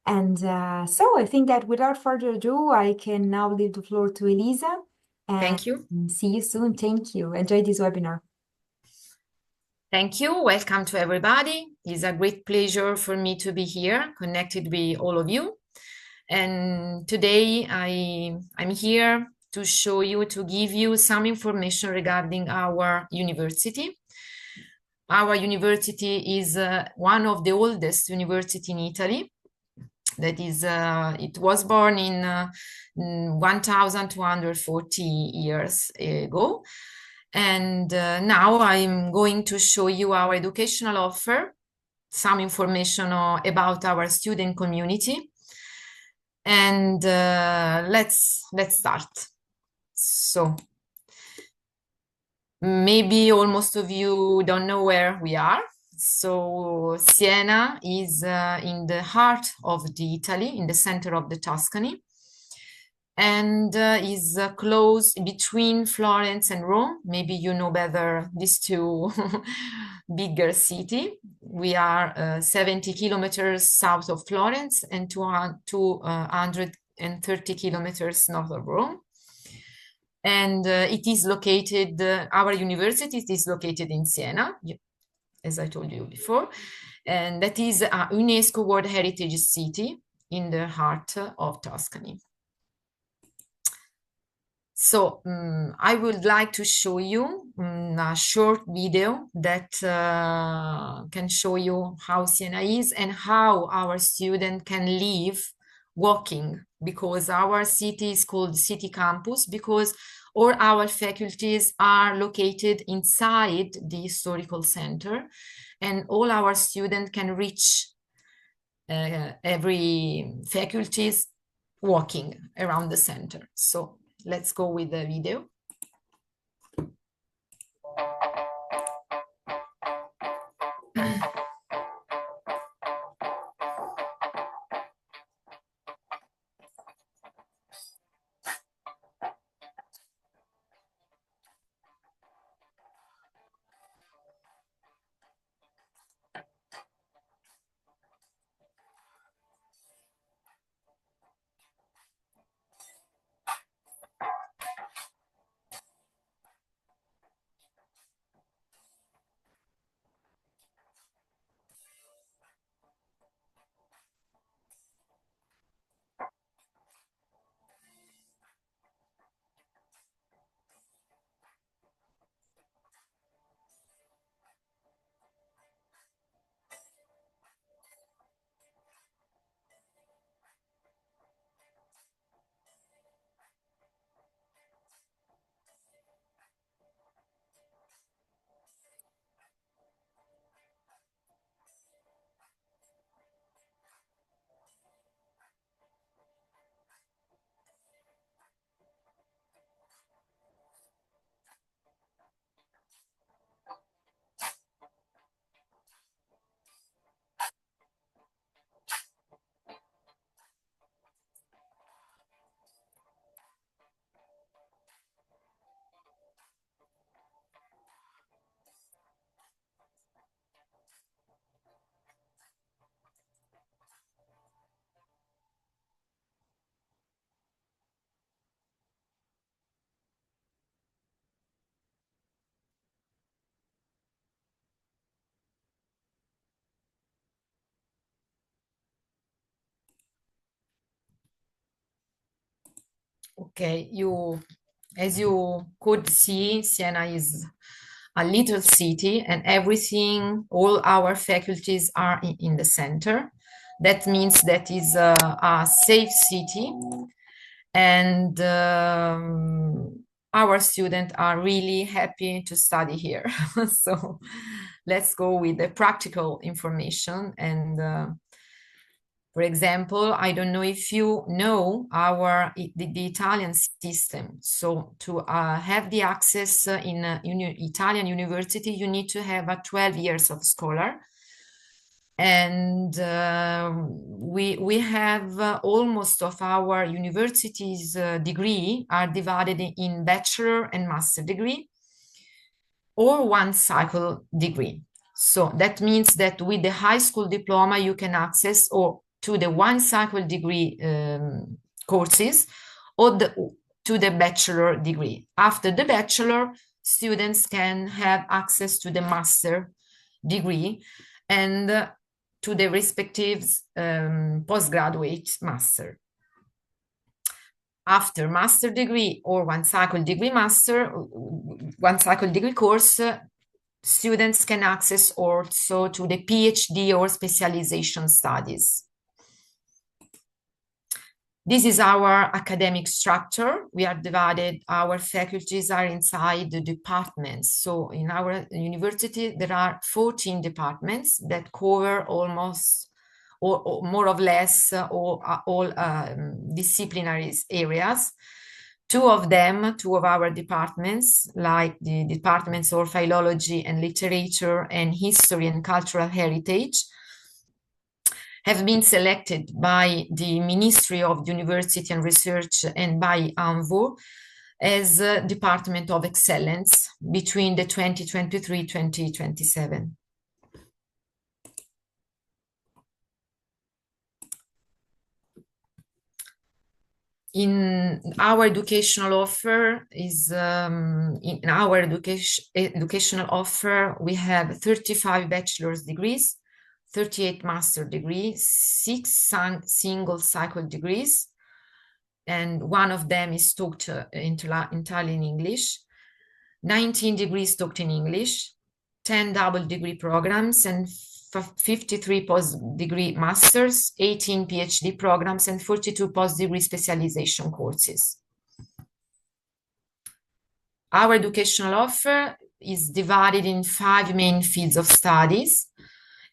And so I think that without further ado, I can now leave the floor to Elisa and Thank you. see you soon. Thank you. Enjoy this webinar. Thank you. Welcome to everybody. It's a great pleasure for me to be here, connected with all of you. And today I'm here to show you, to give you some information regarding our university. Our university is one of the oldest university in Italy. That is, it was born in 1240 years ago. And now I'm going to show you our educational offer, some information about our student community. And let's start. So maybe almost of you don't know where we are. So Siena is in the heart of the Italy, in the center of the Tuscany, and is close between Florence and Rome. Maybe you know better these two bigger city. We are 70 kilometers south of Florence and 230 kilometers north of Rome. And it is located, our university is located in Siena, as I told you before, and that is a UNESCO World Heritage City in the heart of Tuscany. So I would like to show you a short video that can show you how Siena is and how our student can live walking, because our city is called City Campus, because all our faculties are located inside the historical center, and all our students can reach every faculties walking around the center. So let's go with the video. Okay, as you could see, Siena is a little city, and everything, all our faculties are in the center. That means that is a safe city, and our students are really happy to study here. So let's go with the practical information. And for example, I don't know if you know the Italian system. So to have the access in Italian university, you need to have a 12 years of scholar. And we have almost of our university's degree are divided in bachelor and master degree, or one cycle degree. So that means that with the high school diploma, you can access, or to the one cycle degree courses or to the bachelor degree. After the bachelor, students can have access to the master degree and to the respective postgraduate master. After master degree or one cycle degree course, students can access also to the PhD or specialization studies. This is our academic structure. We are divided, our faculties are inside the departments. So in our university, there are 14 departments that cover almost or more or less all disciplinary areas. Two of our departments, like the departments of philology and literature and history and cultural heritage, have been selected by the Ministry of University and Research and by ANVO as a Department of Excellence between the 2023-2027. In our educational offer educational offer, we have 35 bachelor's degrees, 38 master degrees, 6 single cycle degrees, and one of them is taught in Italian English, 19 degrees taught in English, 10 double degree programs, and 53 post-degree masters, 18 PhD programs, and 42 post-degree specialization courses. Our educational offer is divided in 5 main fields of studies: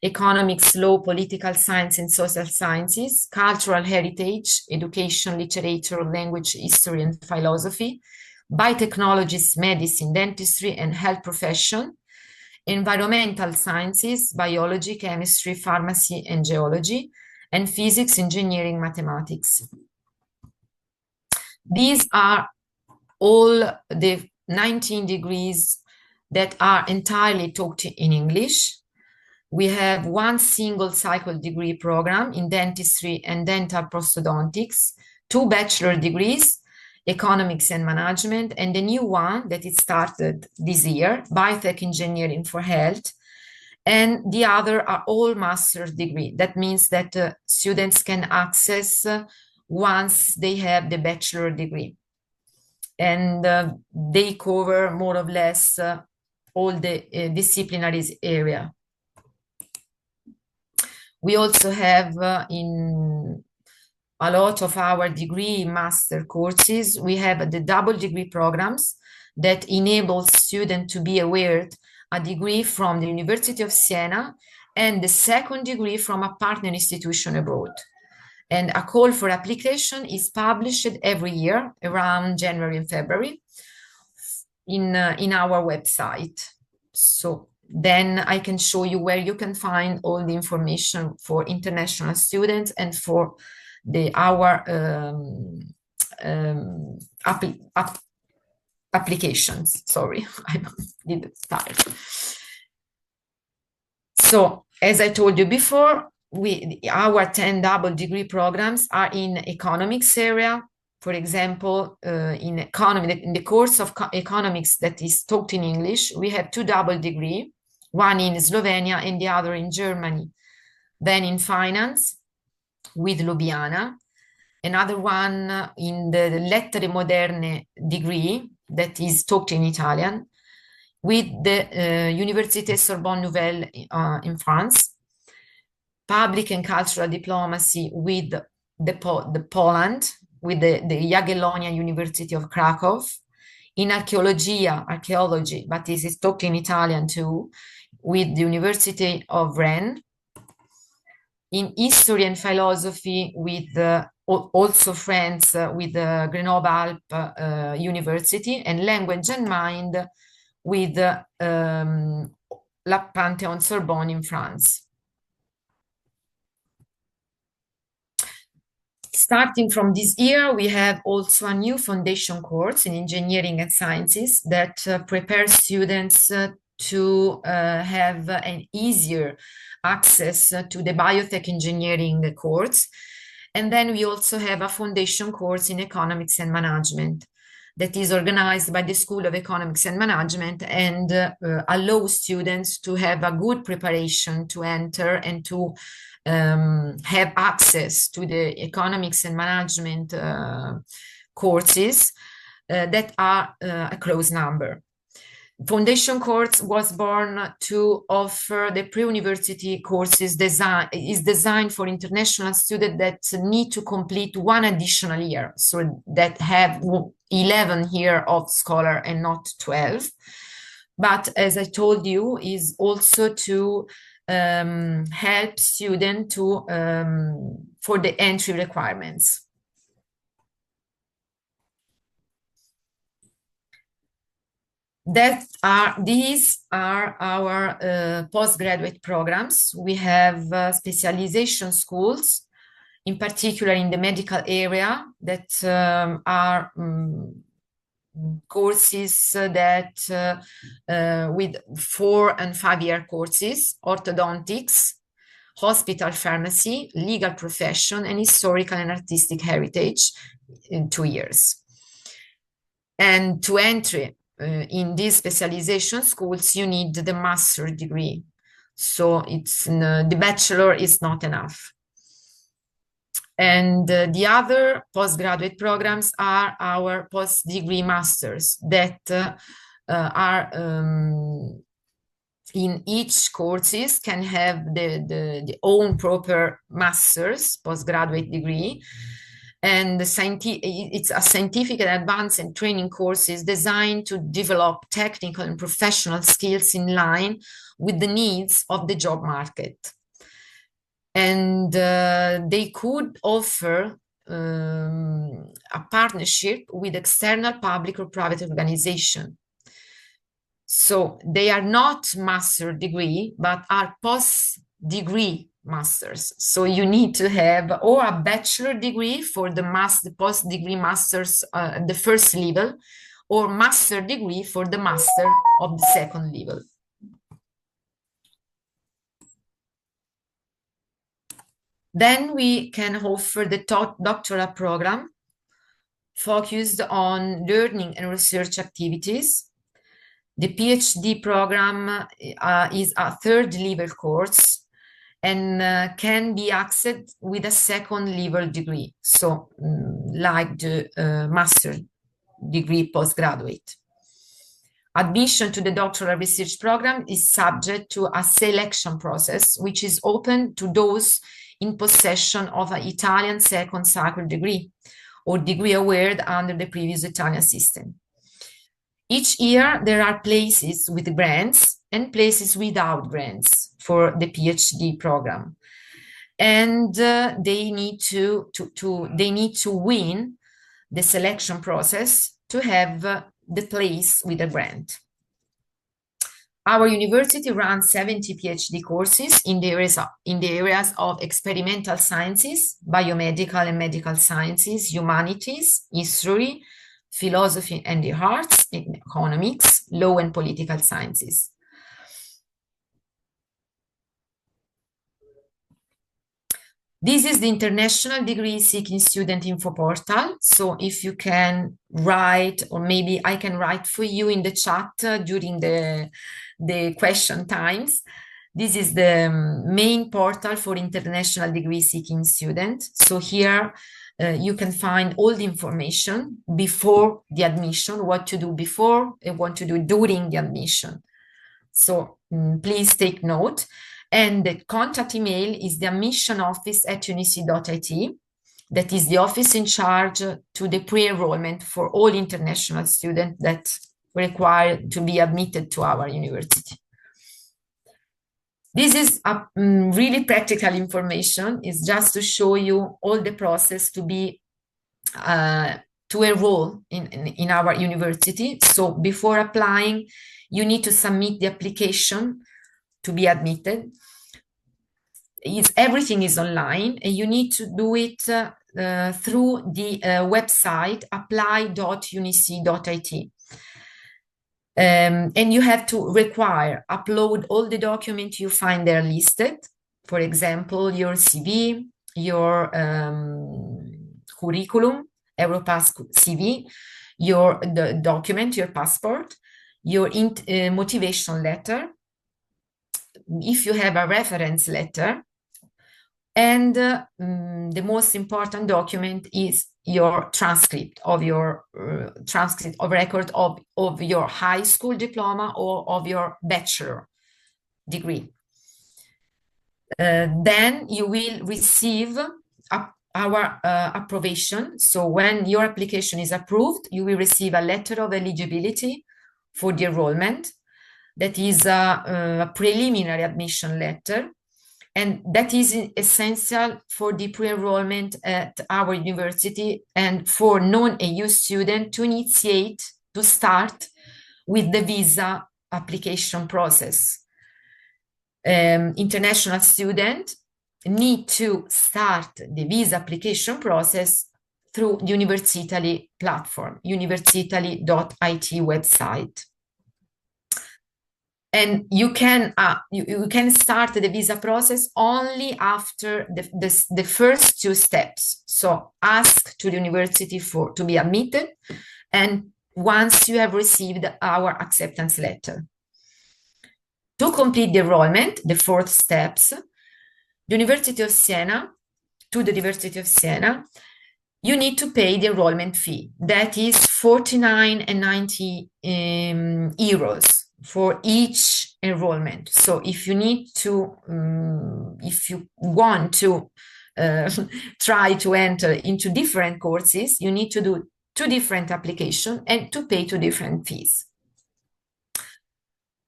economics, law, political science and social sciences, cultural heritage, education, literature, language, history and philosophy, biotechnologies, medicine, dentistry and health profession, environmental sciences, biology, chemistry, pharmacy and geology, and physics, engineering, mathematics. These are all the 19 degrees that are entirely taught in English. We have one single cycle degree program in dentistry and dental prosthodontics, 2 bachelor degrees, economics and management, and the new one that it started this year, biotech engineering for health, and the other are all master's degree. That means that students can access once they have the bachelor degree, and they cover more or less all the disciplinary area. We also have in a lot of our degree master courses, we have the double degree programs that enable students to be awarded a degree from the University of Siena and the second degree from a partner institution abroad. And a call for application is published every year around January and February in our website. So then I can show you where you can find all the information for international students and for our applications. Sorry, I didn't start. So, as I told you before, our 10 double degree programs are in economics area. For example, in the course of economics that is taught in English, we have 2 double degree, one in Slovenia and the other in Germany. Then in finance with Ljubljana, another one in the lettere moderne degree that is taught in Italian with the Université Sorbonne Nouvelle in France, public and cultural diplomacy with the Poland, with the Jagiellonian University of Krakow, in archaeology, but this is taught in Italian too, with the University of Rennes, in history and philosophy with also France with the Grenoble-Alpes University, and language and mind with La Panthéon-Sorbonne in France. Starting from this year, we have also a new foundation course in engineering and sciences that prepares students to have an easier access to the biotech engineering course. And then we also have a foundation course in economics and management that is organized by the School of Economics and Management and allows students to have a good preparation to enter and to have access to the economics and management courses that are a close number. Foundation course was born to offer the pre-university courses is designed for international students that need to complete one additional year, so that have 11 years of scholar and not 12. But as I told you, is also to help students to for the entry requirements. These are our postgraduate programs. We have specialization schools, in particular in the medical area, that are courses that with 4 and 5 year courses: orthodontics, hospital pharmacy, legal profession, and historical and artistic heritage in 2 years. And to enter in these specialization schools, you need the master's degree. So it's the bachelor is not enough. And the other postgraduate programs are our post-degree masters that are in each courses can have the own proper master's postgraduate degree. And it's a scientific and advanced and training courses designed to develop technical and professional skills in line with the needs of the job market. And they could offer a partnership with external public or private organization. So they are not master degree, but are post-degree masters. So you need to have or a bachelor degree for the post-degree masters, the first level, or master degree for the master of the second level. Then we can offer the doctoral program focused on learning and research activities. The PhD program is a third level course and can be accessed with a second level degree, so like the master degree postgraduate. Admission to the doctoral research program is subject to a selection process, which is open to those in possession of an Italian second cycle degree or degree awarded under the previous Italian system. Each year, there are places with grants and places without grants for the PhD program. And they need to win the selection process to have the place with a grant. Our university runs 70 PhD courses in the areas of experimental sciences, biomedical and medical sciences, humanities, history, philosophy and the arts, economics, law and political sciences. This is the International Degree Seeking Student Info Portal. So if you can write, or maybe I can write for you in the chat during the question times. This is the main portal for international degree seeking students. So here you can find all the information before the admission, what to do before and what to do during the admission. So please take note. And the contact email is the admission office at unic.it. That is the office in charge to the pre-enrollment for all international students that require to be admitted to our university. This is a really practical information. It's just to show you all the process to be to enroll in our university. So before applying, you need to submit the application to be admitted. Everything is online, and you need to do it through the website apply.unic.it. And you have to upload all the documents you find there listed. For example, your CV, your curriculum, Europass CV, the document, your passport, your motivation letter, if you have a reference letter, and the most important document is your transcript of record of your high school diploma or of your bachelor degree. Then you will receive our approbation. So when your application is approved, you will receive a letter of eligibility for the enrollment. That is a preliminary admission letter, and that is essential for the pre-enrollment at our university and for non-EU students to start with the visa application process. International students need to start the visa application process through the UniSiena platform, universitaly.it website. And you can start the visa process only after the first two steps. So ask to the university to be admitted, and once you have received our acceptance letter. To complete the enrollment, the fourth steps, the University of Siena, you need to pay the enrollment fee. That is 49.90 euros for each enrollment. So if you want to try to enter into different courses, you need to do 2 different applications and to pay 2 different fees.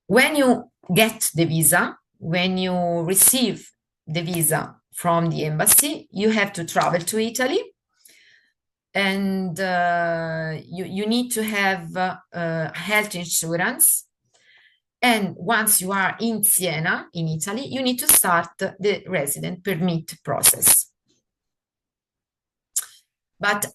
When you get the visa, when you receive the visa from the embassy, you have to travel to Italy, and you need to have health insurance. And once you are in Siena, in Italy, you need to start the resident permit process. But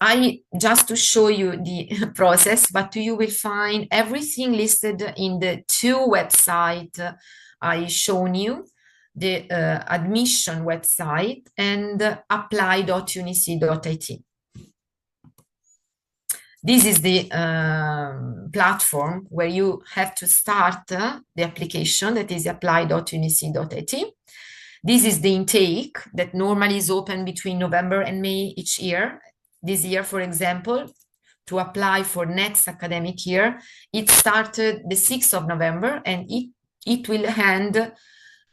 just to show you the process, but you will find everything listed in the 2 websites I shown you, the admission website and apply.unic.it. This is the platform where you have to start the application, that is apply.unic.it. This is the intake that normally is open between November and May each year. This year, for example, to apply for next academic year, it started the 6th of November and it will end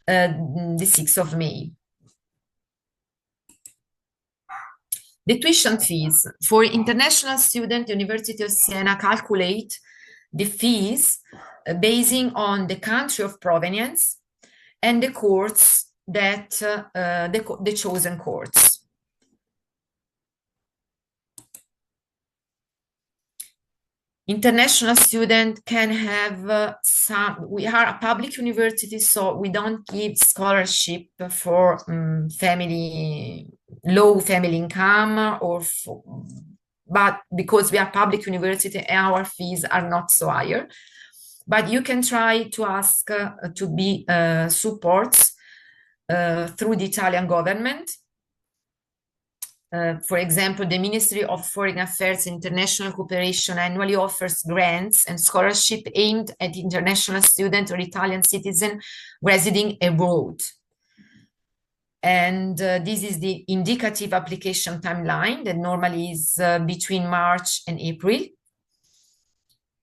the 6th of May. The tuition fees for international students, University of Siena calculate the fees basing on the country of provenience and the courts that the chosen courts. International student can have we are a public university, so we don't give scholarship for low family income but because we are public university, our fees are not so higher. But you can try to ask to be supports through the Italian government. For example, the Ministry of Foreign Affairs and International Cooperation annually offers grants and scholarship aimed at international students or Italian citizens residing abroad. And this is the indicative application timeline that normally is between March and April.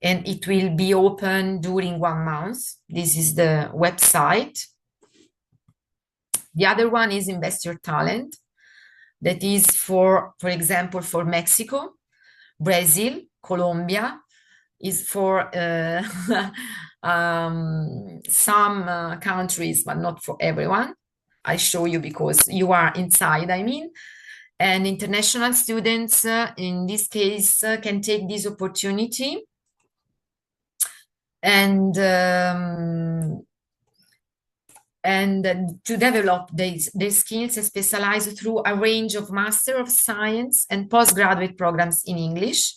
And it will be open during 1 month. This is the website. The other one is Invest Your Talent. That is for example, for Mexico, Brazil, Colombia, is for some countries, but not for everyone. I show you because you are inside, I mean. And international students, in this case, can take this opportunity and to develop their skills and specialize through a range of Master of Science and postgraduate programs in English.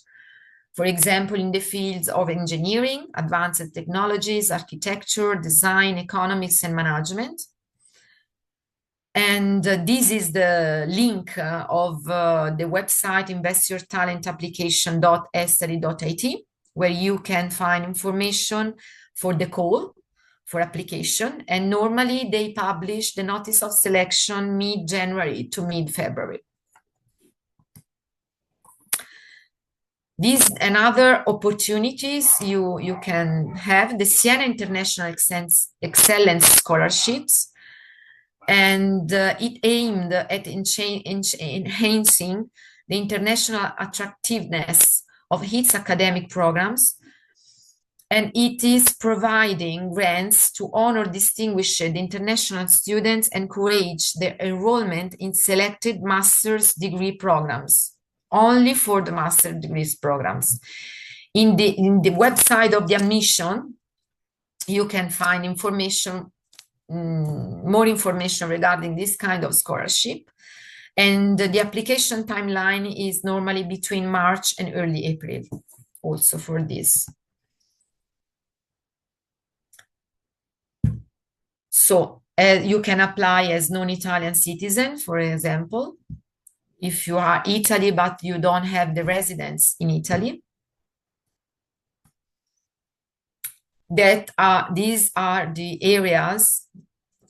For example, in the fields of engineering, advanced technologies, architecture, design, economics, and management. And this is the link of the website investortalentapplication.esteri.it, where you can find information for the call for application. And normally they publish the notice of selection mid-January to mid-February. These and other opportunities you can have, the Siena International Excellence Scholarships, and it aimed at enhancing the international attractiveness of its academic programs, and it is providing grants to honor distinguished international students and encourage their enrollment in selected master's degree programs, only for the master's degrees programs. In the website of the admission, you can find information, more information regarding this kind of scholarship. And the application timeline is normally between March and early April, also for this. So you can apply as non-Italian citizen, for example, if you are Italy, but you don't have the residence in Italy. These are the areas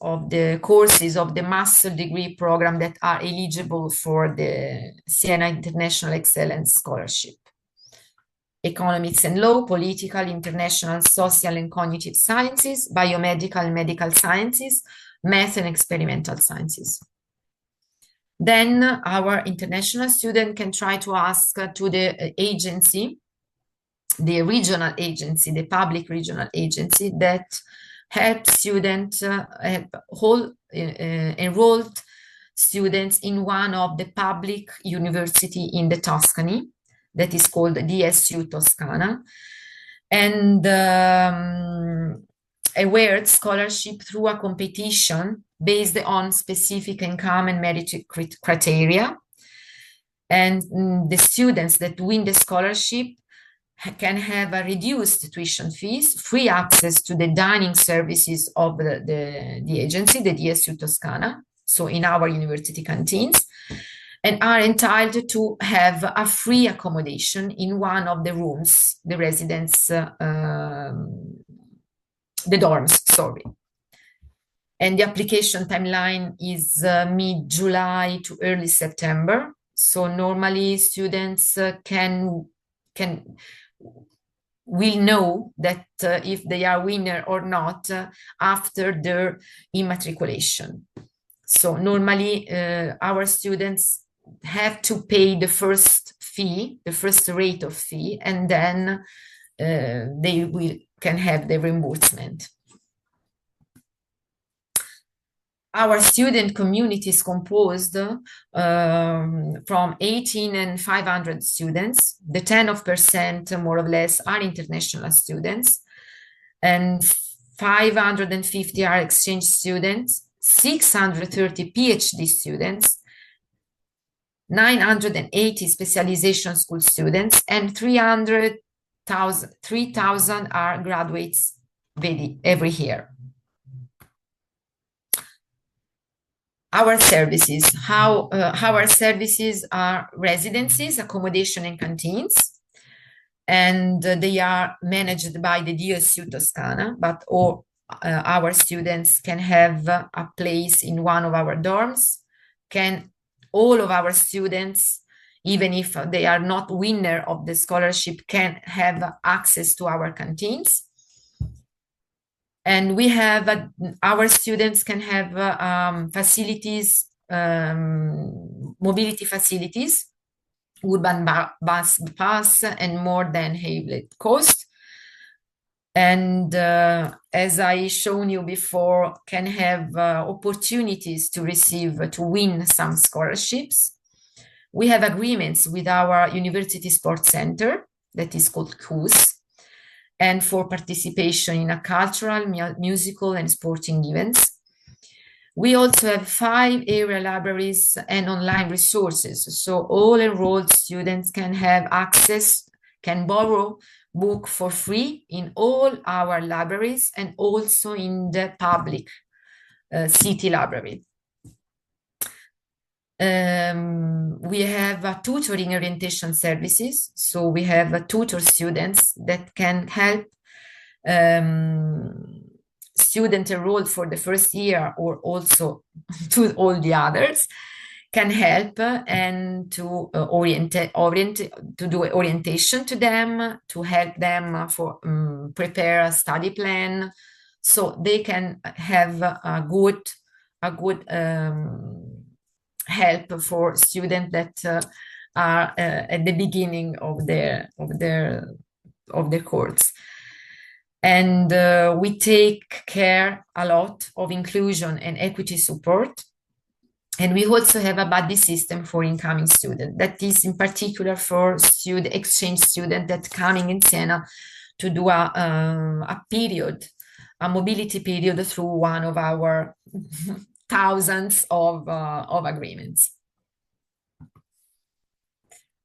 of the courses of the master degree program that are eligible for the Siena International Excellence Scholarship: economics and law, political, international, social and cognitive sciences, biomedical and medical sciences, math and experimental sciences. Then our international student can try to ask to the agency, the regional agency, the public regional agency that helps students, enrolled students in one of the public university in the Tuscany, that is called DSU Toscana, and award scholarship through a competition based on specific income and merit criteria. And the students that win the scholarship can have a reduced tuition fees, free access to the dining services of the agency, the DSU Toscana, so in our university canteens, and are entitled to have a free accommodation in one of the rooms, the residence, the dorms, sorry. And the application timeline is mid-July to early September. So normally students will know that if they are winner or not after their immatriculation. So normally our students have to pay the first fee, the first rate of fee, and then they can have the reimbursement. Our student community is composed from 18 and 500 students. The 10% more or less are international students, and 550 are exchange students, 630 PhD students, 980 specialization school students, and 3,000 are graduates every year. Our services, how our services are residencies, accommodation, and canteens, and they are managed by the DSU Toscana, but all our students can have a place in one of our dorms. All of our students, even if they are not winner of the scholarship, can have access to our canteens. And we have, our students can have facilities, mobility facilities, urban bus pass, and more than half cost. And as I shown you before, can have opportunities to win some scholarships. We have agreements with our University Sports Center, that is called CUS, and for participation in a cultural, musical, and sporting events. We also have 5 area libraries and online resources, so all enrolled students can have access can borrow book for free in all our libraries and also in the public city library. We have tutoring orientation services, so we have tutor students that can help students enrolled for the first year or also to all the others can help and to to do orientation to them, to help them for prepare a study plan, so they can have a good help for students that are at the beginning of their course. And we take care a lot of inclusion and equity support. And we also have a buddy system for incoming students that is in particular for exchange students that coming in Siena to do a mobility period through one of our thousands of agreements.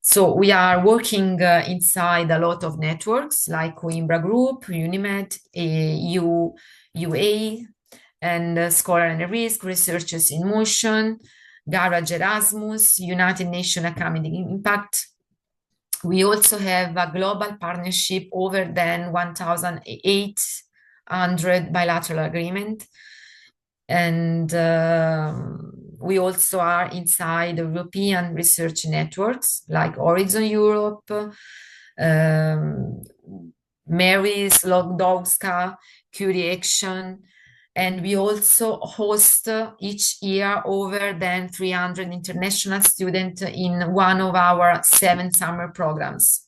So we are working inside a lot of networks like Coimbra Group, Unimed, UA, and Scholar and Risk, Researchers in Motion, Garage Erasmus, United Nations Academic Impact. We also have a global partnership over than 1,800 bilateral agreement. And we also are inside European research networks like Horizon Europe, Mary Slodowska, Curie Action, and we also host each year over than 300 international students in one of our 7 summer programs.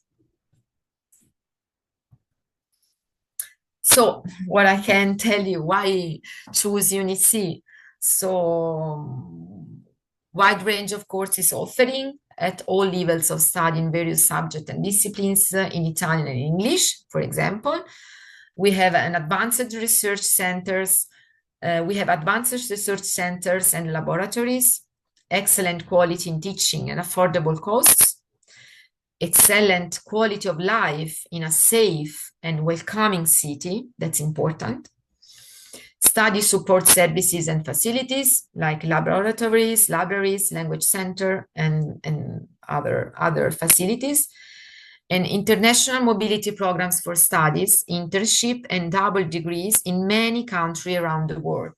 So what I can tell you, why choose UniSiena? So wide range of courses offering at all levels of study in various subjects and disciplines in Italian and English, for example. We have an advanced research centers. We have advanced research centers and laboratories, excellent quality in teaching and affordable costs, excellent quality of life in a safe and welcoming city, that's important. Study support services and facilities like laboratories, libraries, language center, and other facilities. And international mobility programs for studies, internship, and double degrees in many countries around the world.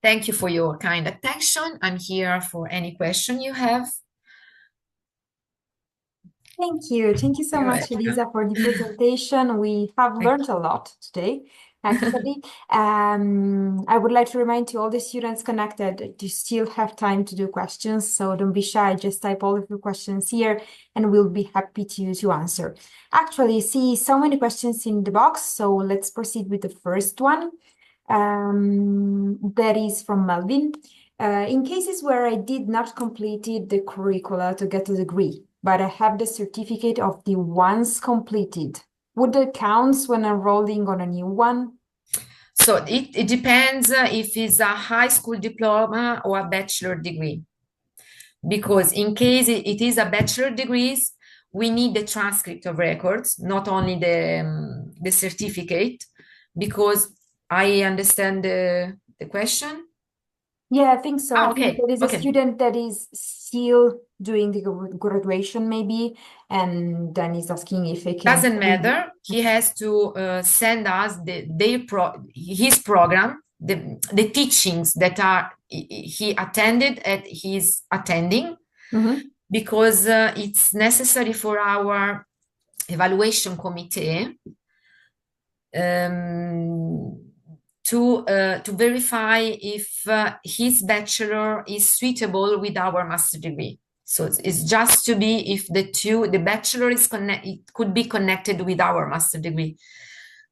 Thank you for your kind attention. I'm here for any question you have. Thank you. Thank you so You're much, welcome. Elisa, for the presentation. We have learned a lot today, actually. I would like to remind to all the students connected that you still have time to do questions, so don't be shy. Just type all of your questions here, and we'll be happy to answer. Actually, see so many questions in the box, so let's proceed with the first one. That is from Melvin. In cases where I did not complete the curricula to get a degree, but I have the certificate of the ones completed, would that count when enrolling on a new one? So it depends if it's a high school diploma or a bachelor degree. Because in case it is a bachelor degrees, we need the transcript of records, not only the certificate, because I understand the question. Yeah, I think so. I think Okay, there is a student that is still doing the graduation maybe, and then is asking if he can. Doesn't matter. He has to send us his program, the teachings that are he attended and he's attending, because it's necessary for our evaluation committee to verify if his bachelor is suitable with our master degree. So it's just to be if the bachelor is it could be connected with our master degree.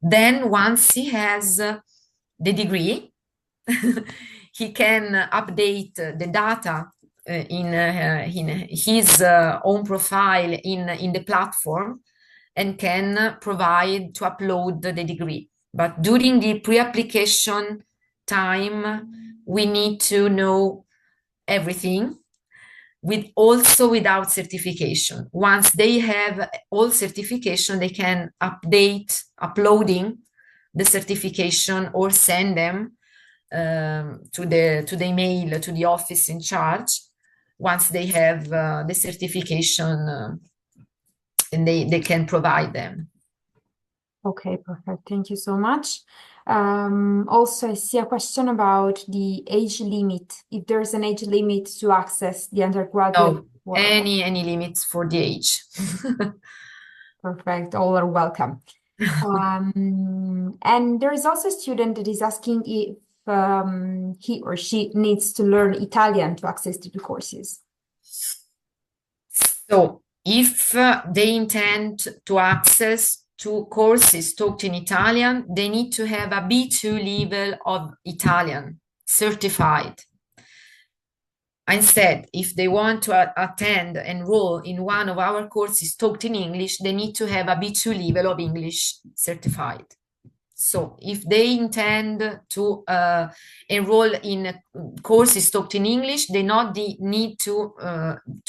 Then once he has the degree, he can update the data in his own profile in the platform and can provide to upload the degree. But during the pre-application time, we need to know everything. also without certification. Once they have all certification, they can uploading the certification or send them to the email to the office in charge once they have the certification and they can provide them. Okay, perfect. Thank you so much. Also, I see a question about the age limit. If there's an age limit to access the undergraduate No, world. any limits for the age. Perfect. All are welcome. And there is also a student that is asking if he or she needs to learn Italian to access to the courses. So if they intend to access to courses taught in Italian, they need to have a B2 level of Italian certified. Instead, if they want to enroll in one of our courses taught in English, they need to have a B2 level of English certified. So if they intend to enroll in courses taught in English, they not need to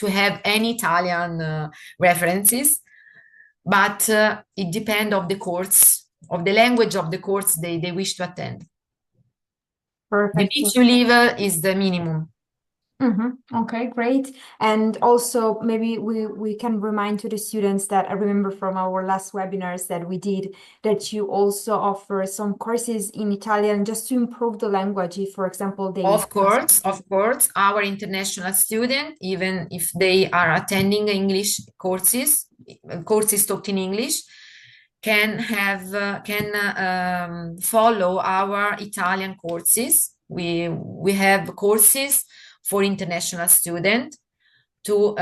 have any Italian references, but it depends of the course, of the language of the course they wish to attend. The Perfect. B2 level is the minimum. Okay, great. And also maybe we can remind to the students that I remember from our last webinars that we did that you also offer some courses in Italian just to improve the language. If, for example, they Of course, our international student, even if they are attending English courses taught in English, can follow our Italian courses. We have courses for international student to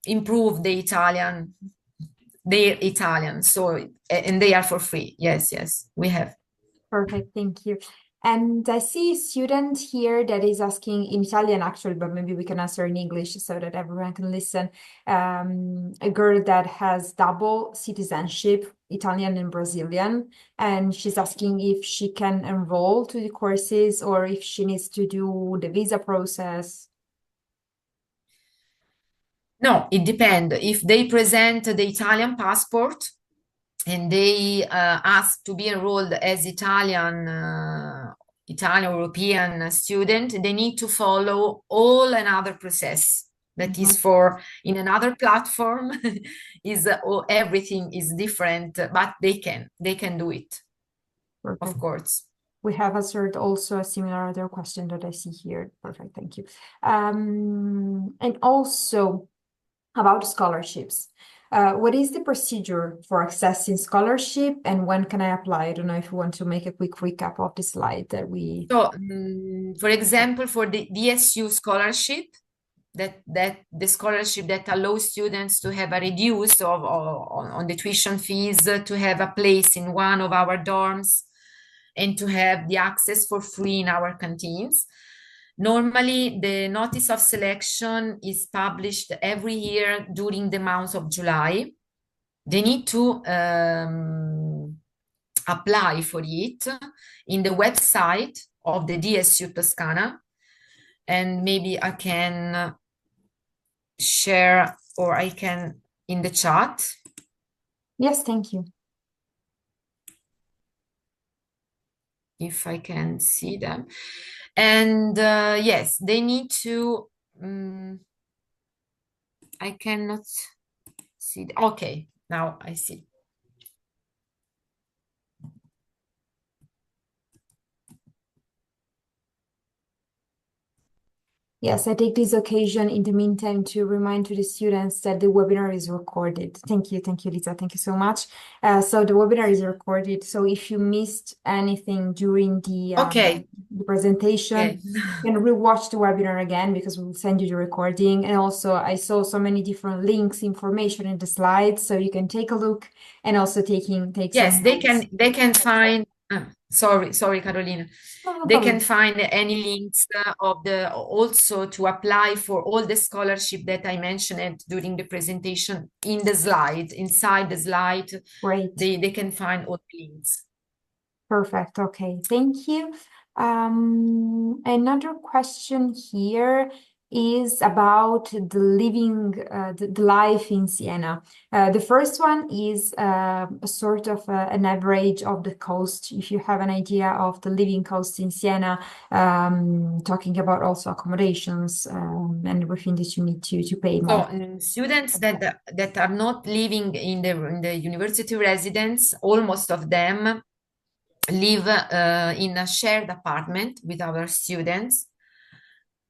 improve their Italian. So and they are for free. Yes, we have. Perfect, thank you. And I see a student here that is asking in Italian, actually, but maybe we can answer in English so that everyone can listen. A girl that has double citizenship, Italian and Brazilian, and she's asking if she can enroll to the courses or if she needs to do the visa process. No, it depends. If they present the Italian passport and they ask to be enrolled as Italian European student, they need to follow all another process that is for in another platform is everything is different, but they can do it. Perfect. Of course. We have answered also a similar other question that I see here. Perfect, thank you. And also about scholarships. What is the procedure for accessing scholarship and when can I apply? I don't know if you want to make a quick recap of the slide that we... So, for example, for the DSU scholarship, that the scholarship that allows students to have a reduce on the tuition fees, to have a place in one of our dorms, and to have the access for free in our canteens. Normally, the notice of selection is published every year during the month of July. They need to apply for it in the website of the DSU Toscana. And maybe I can share or I can in the chat. Yes, thank you. If I can see them. And yes, they need to, I cannot see. Okay, now I see. Yes, I take this occasion in the meantime to remind to the students that the webinar is recorded. Thank you, Lisa. Thank you so much. So the webinar is recorded. So if you missed anything during the presentation, you can rewatch the webinar again because we'll send you the recording. And also I saw so many different links, information in the slides, so you can take a look and also take yes, some they notes. can find. Sorry, Carolina. No They problem. can find any links also to apply for all the scholarship that I mentioned during the presentation in the slide, inside the slide. Great. They can find all the links. Perfect. Okay, thank you. Another question here. is about the living, the life in Siena. The first one is a sort of an average of the cost, if you have an idea of the living cost in Siena, talking about also accommodations and everything that you need to pay So monthly. students that are not living in the university residence, almost of them live in a shared apartment with other students,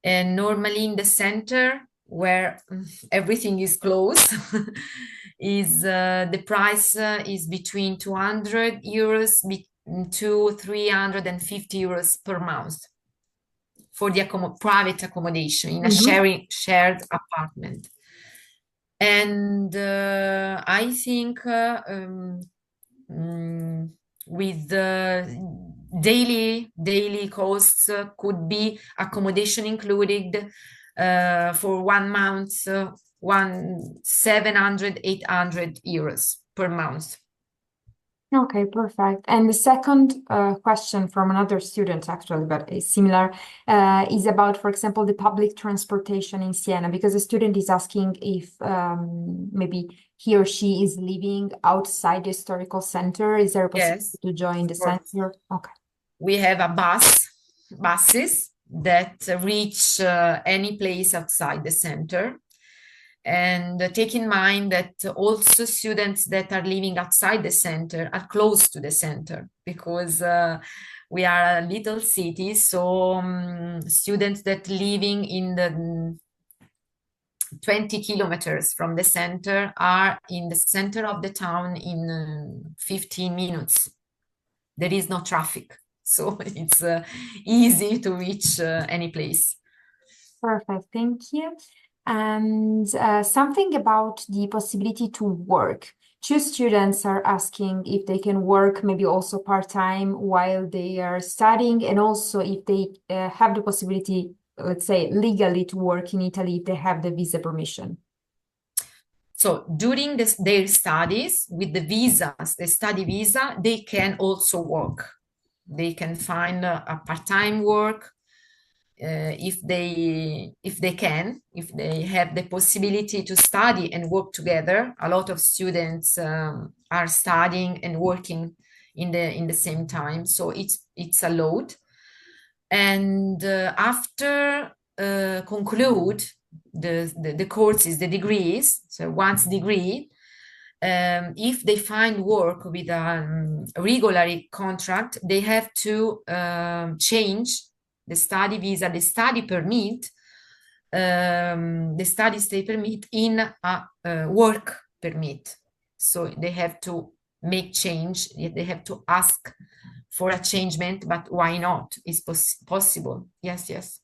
and normally in the center where everything is close. Is the price is between 200 euros to 350 euros per month for the private accommodation in a Mhm. shared apartment. And I think mm, with the daily costs could be accommodation included for 1 month, one 700 800 euros per month. Okay, perfect. And the second question from another student, actually, but is similar, is about, for example, the public transportation in Siena, because the student is asking if maybe he or she is living outside the historical center. Is there a possibility Yes, to join the of course. center? Okay. We have buses that reach any place outside the center. And take in mind that also students that are living outside the center are close to the center, because we are a little city. So students that living in the 20 kilometers from the center are in the center of the town in 15 minutes. There is no traffic. So it's easy to reach any place. Perfect, thank you. And something about the possibility to work. Two students are asking if they can work maybe also part-time while they are studying, and also if they have the possibility, let's say, legally to work in Italy if they have the visa permission. So during their studies with the visas, the study visa, they can also work. They can find a part-time work if they have the possibility to study and work together. A lot of students are studying and working in the same time, so it's allowed. And after conclude the courses, the degrees, so once degree, if they find work with a regular contract, they have to change the study visa, the study permit, the study stay permit in a work permit. So they have to make change. They have to ask for a changement, but why not? It's possible. Yes, yes.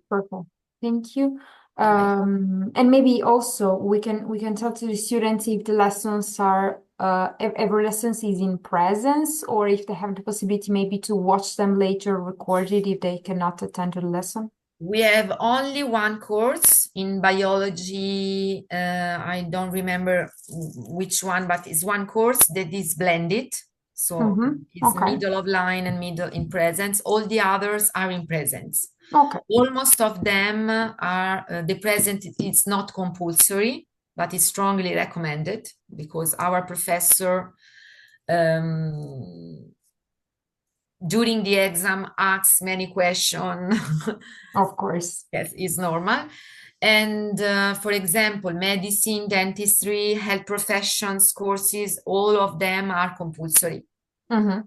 Perfect. Thank you. You're welcome. And maybe also we can talk to the students if the lessons are if every lessons is in presence, or if they have the possibility maybe to watch them later recorded if they cannot attend to the lesson. We have only one course in biology. I don't remember which one, but it's one course that is blended. So Mm-hmm. it's Okay. middle of line and middle in presence. All the others are in presence. Okay. Almost of them are the present. It's not compulsory, but it's strongly recommended because our professor um, during the exam asks many questions. Of course. Yes, is normal. And for example, medicine, dentistry, health professions courses, all of them are compulsory. Mm-hmm.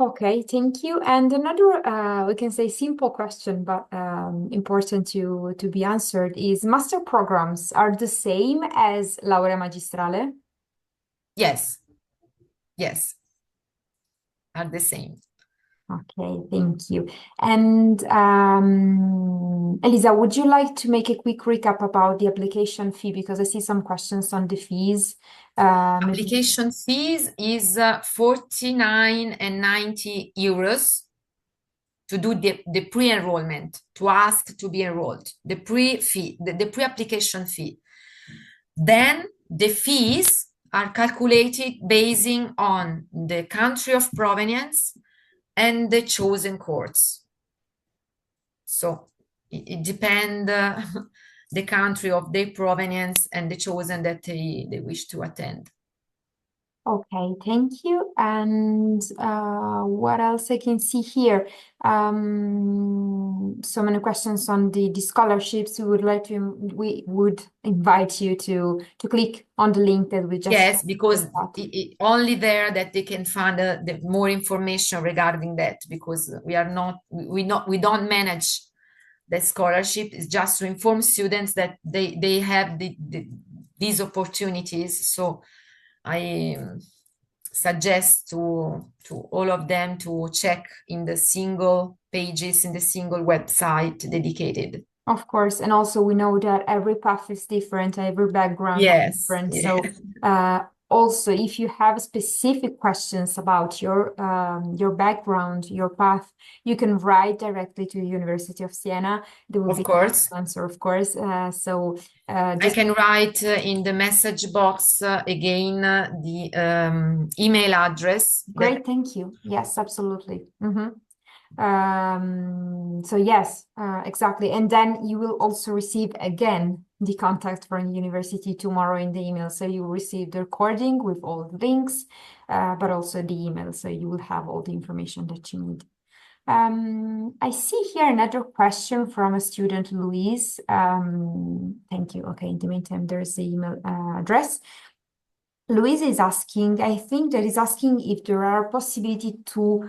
Okay, thank you. And another, we can say simple question, but important to be answered is master programs are the same as laurea magistrale? Yes, yes, are the same. Okay, thank you. And Elisa, would you like to make a quick recap about the application fee? Because I see some questions on the fees. Maybe. Application fees is 49 and 90 euros to do the pre-enrollment, to ask to be enrolled, the pre-fee, the pre-application fee. Then the fees are calculated basing on the country of provenience and the chosen course. So it depends the country of their provenience and the chosen that they wish to attend. Okay, thank you. And what else I can see here? So many questions on the scholarships. We would invite you to click on the link that we just Yes, because only there that they can find the more information regarding that, because we don't manage the scholarship. Is just to inform students that they have these opportunities. So I suggest to all of them to check in the single pages in the single website dedicated. Of course, and also we know that every path is different, every background is Yes, different. yes, So also, if you have specific questions about your background, your path, you can write directly to University of Siena. They will of be happy course. to answer, of course. I Just can write in the message box again the email address that. great, thank you. Yes, absolutely. So yes, exactly. And then you will also receive again the contact from the university tomorrow in the email. So you will receive the recording with all the links, but also the email. So you will have all the information that you need. I see here another question from a student, Louise. Thank you. Okay, in the meantime, there's the email address. Louise is asking, I think that is asking if there are possibility to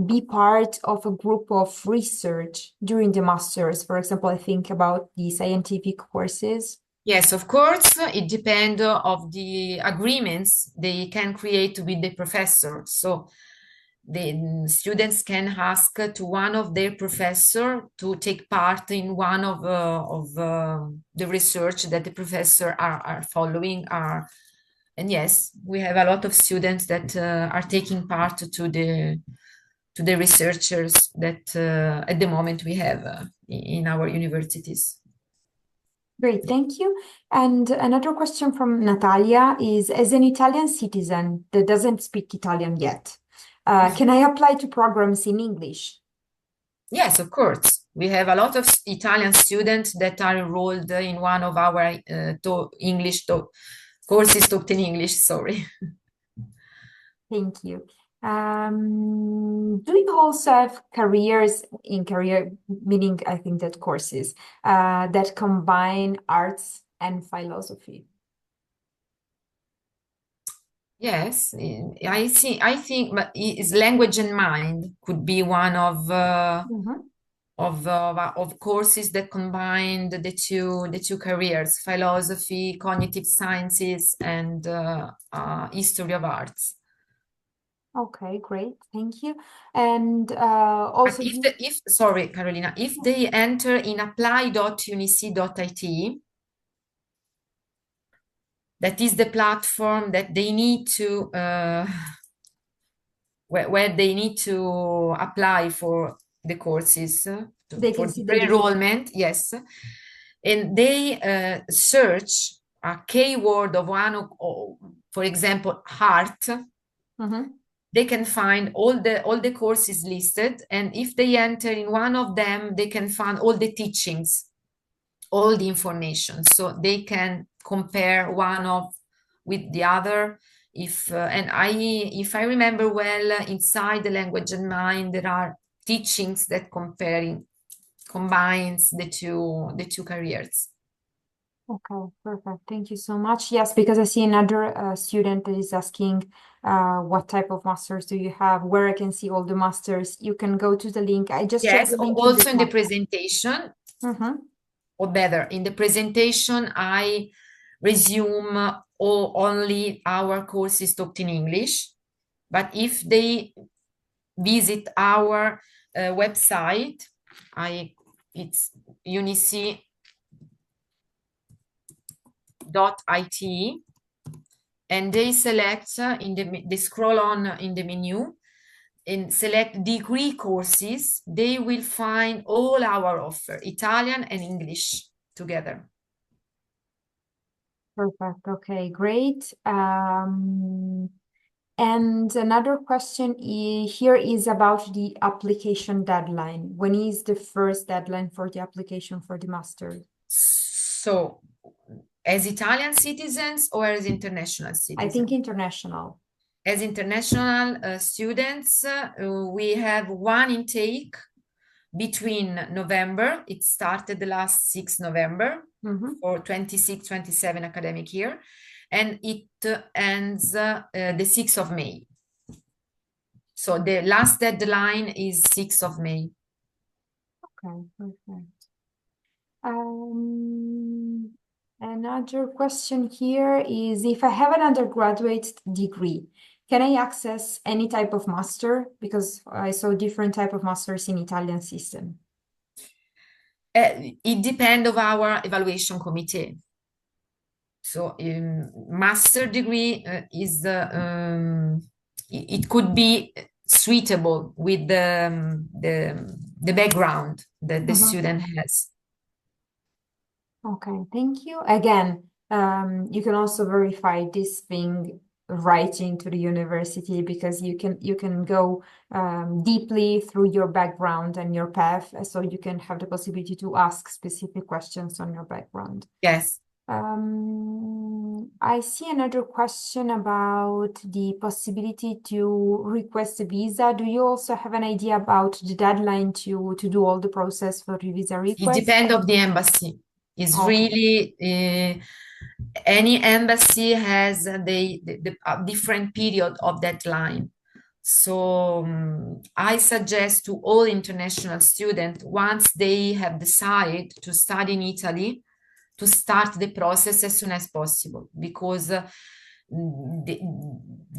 be part of a group of research during the masters. For example, I think about the scientific courses. Yes, of course, it depends of the agreements they can create with the professor. So the students can ask to one of their professor to take part in one of the research that the professor are following. And yes, we have a lot of students that are taking part to the researchers that at the moment we have in our universities. Great, thank you. And another question from Natalia is, as an Italian citizen that doesn't speak Italian yet, can I apply to programs in English? Yes, of course. We have a lot of Italian students that are enrolled in one of our courses taught in English, sorry. Thank you. Do you also have careers in career, meaning I think that courses that combine arts and philosophy? Yes, I think but is language and mind could be one Mhm. of courses that combine the two careers, philosophy, cognitive sciences, and history of arts. Okay, great. Thank you. And But also, if sorry, Carolina, if they enter in apply.unic.it, that is the platform that they need to where they need to apply for the courses they for can the see the list. pre-enrollment, yes, and they search a keyword of one for example, heart. Mhm. They can find all the courses listed, and if they enter in one of them, they can find all the teachings, all the information, so they can compare one of with the other. If I remember well, inside the language and mind there are teachings that combines the two careers. Okay, perfect. Thank you so much. Yes, because I see another student that is asking what type of masters do you have, where I can see all the masters. You can go to the link. I just shared Yes, the link in the also in the chat. presentation, Mhm. or better, in the presentation, I resume only our courses taught in English. But if they visit our website, it's unic.it, and they select they scroll on in the menu and select degree courses. They will find all our offer, Italian and English together. Perfect. Okay, great. And another question here is about the application deadline. When is the first deadline for the application for the master? So, as Italian citizens or as international I think citizens? international. As international students, we have one intake between November, it started the last 6 November Mhm. for 26-27 academic year, and it ends the 6th of May. So the last deadline is 6th of May. Okay, perfect. Um, Another question here is if I have an undergraduate degree, can I access any type of master? Because I saw different type of masters in Italian system. It depends of our evaluation committee. So master degree is it could be suitable with the background that the Mhm. student has. Okay, thank you. Again, you can also verify this thing writing to the university because you can go deeply through your background and your path, so you can have the possibility to ask specific questions on your background. Yes. I see another question about the possibility to request a visa. Do you also have an idea about the deadline to do all the process for the visa It request? depends of the embassy. It's Okay. really any embassy has a different period of deadline. So I suggest to all international students, once they have decided to study in Italy, to start the process as soon as possible, because the,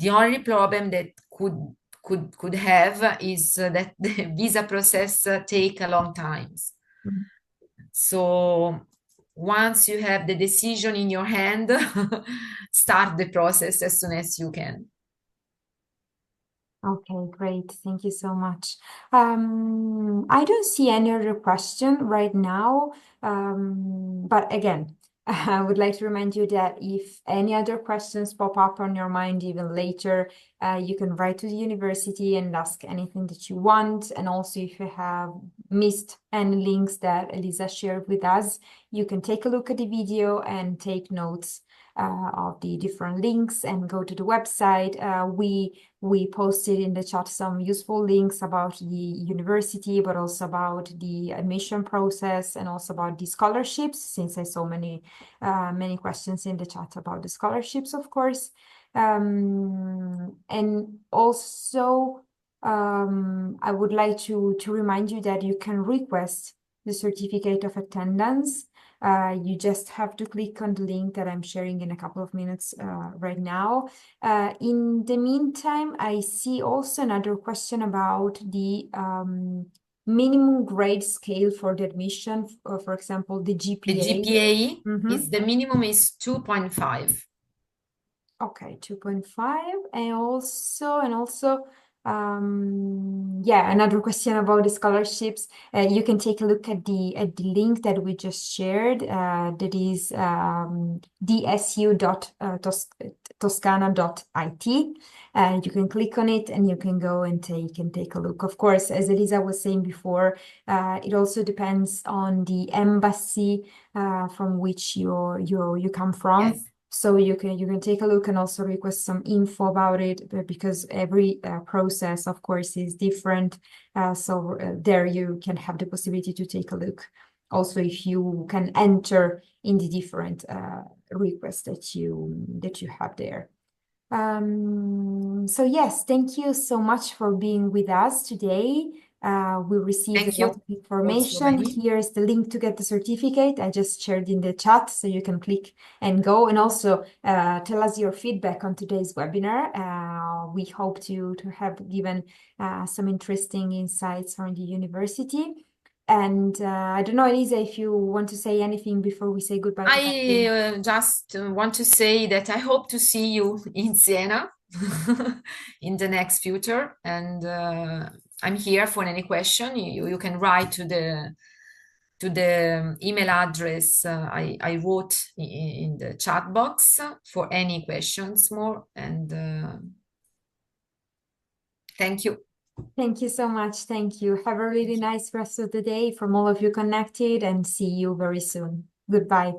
the only problem that could have is that the visa process take a long time. Mhm. So once you have the decision in your hand, start the process as soon as you can. Okay, great. Thank you so much. I don't see any other question right now. But again, I would like to remind you that if any other questions pop up on your mind even later, you can write to the university and ask anything that you want. And also, if you have missed any links that Elisa shared with us, you can take a look at the video and take notes of the different links and go to the website. We posted in the chat some useful links about the university, but also about the admission process and also about the scholarships, since I saw many questions in the chat about the scholarships, of course. And also, I would like to remind you that you can request the certificate of attendance. You just have to click on the link that I'm sharing in a couple of minutes right now. In the meantime, I see also another question about the minimum grade scale for the admission, for example, the The GPA. GPA Mhm. is the minimum is 2.5. Okay, 2.5. And also, yeah, another question about the scholarships. You can take a look at the link that we just shared. That is dsu.toscana.it. And you can click on it and you can go and take a look. Of course, as Elisa was saying before, it also depends on the embassy from which you come from. Yes. So you can take a look and also request some info about it, because every process, of course, is different. So there you can have the possibility to take a look. Also, if you can enter in the different requests that you have there. So yes, thank you so much for being with us today. We received a Thank lot you of also, information. Benny. Here's the link to get the certificate. I just shared in the chat, so you can click and go. And also tell us your feedback on today's webinar. We hope to have given some interesting insights from the university. And I don't know, Elisa, if you want to say anything before we say goodbye to I Catherine. just want to say that I hope to see you in Siena in the next future, and I'm here for any question. You can write to the email address I wrote in the chat box for any questions more. And Thank you. Thank you so much. Thank you. Have a really nice rest of the day from all of you connected, and see you very soon. Goodbye.